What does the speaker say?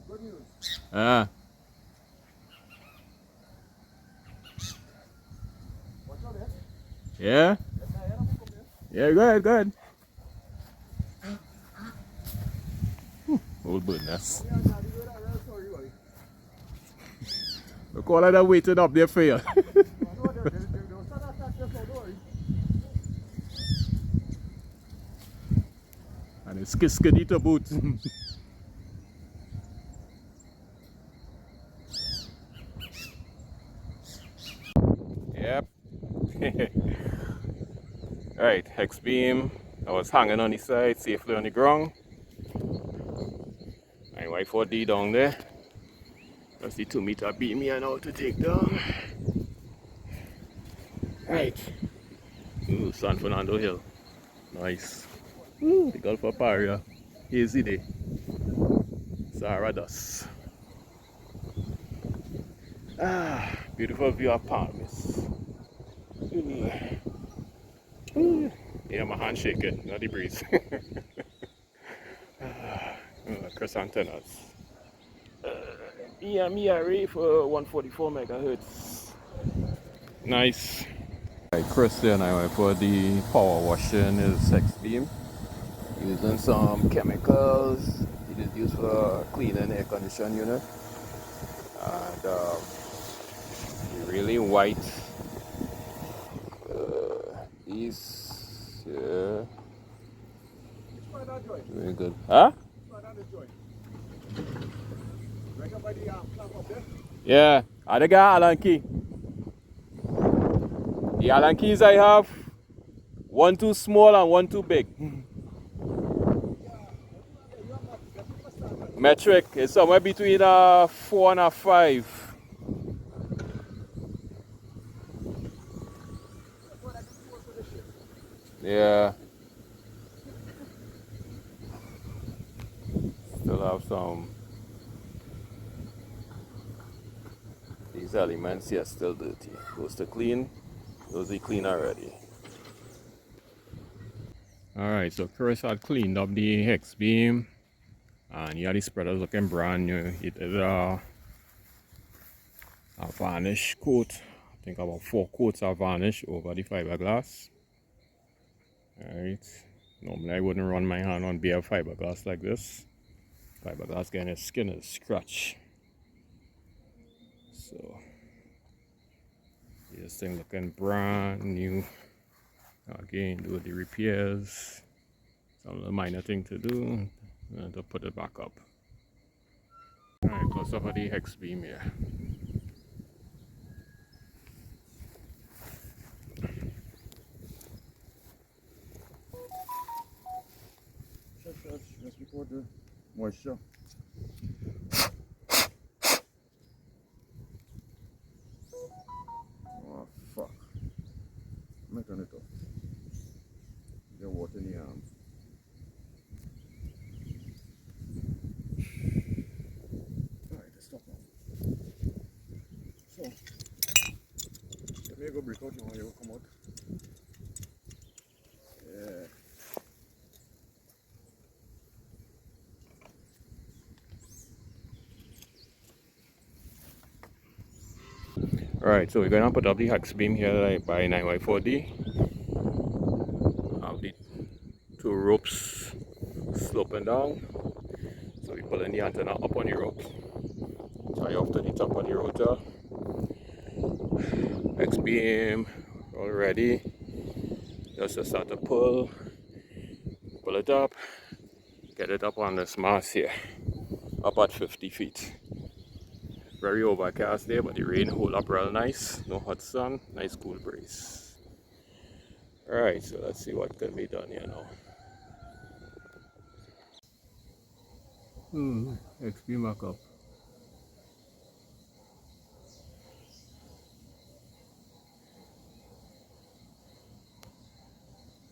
Good news. Ah. Watch out there. Yeah? Yeah, go ahead, go ahead. Old goodness. Look all of them waiting up there for you. And it's skiddy to boot. Yep. Right, Hexbeam. I was hanging on the side, safely on the ground. My Y4D down there. That's the 2-meter beam here now to take down. Right. Ooh, San Fernando Hill. Nice. Ooh, the Gulf of Paria. Easy day. Sahara dust. Ah, beautiful view of palms. Yeah, my hand shaking, not the breeze. Cross antennas. Mia Ray for 144 megahertz. Nice. Right, Chris and I went for the power washing is Hexbeam. Using some chemicals. It is used for cleaning air conditioning unit. And really white. These, yeah. Very good. Huh? Yeah, I got Allen key. The Allen keys I have, one too small and one too big. Metric is somewhere between 4 and 5. Yeah. Still have some. These elements here still dirty. Those to clean. Those are clean already. Alright, so Chris had cleaned up the hex beam. And yeah, the spreader's looking brand new. It is a varnish coat. I think about 4 coats of varnish over the fiberglass. Alright. Normally I wouldn't run my hand on bare fiberglass like this. Fiberglass getting its skin is scratch. So this thing looking brand new. Again, do the repairs. Some little minor thing to do and to put it back up. Alright, close up of the hex beam here. Just before the moisture. Oh fuck. I'm not turn it off. Get water in the arm. Alright, let's stop now. So let me go break out now, you will come out. Yeah. Alright, so we're gonna put up the hex beam here that I buy 9x4D. Have the 2 ropes sloping down. So we pulling the antenna up on the rope. Tie off to the top of the rotor. Hex beam all ready. Just to start to pull it up, get it up on this mast here, up at 50 feet. Very overcast there, but the rain hold up real nice. No hot sun, nice cool breeze. Alright, so let's see what can be done here now. Hex beam back up.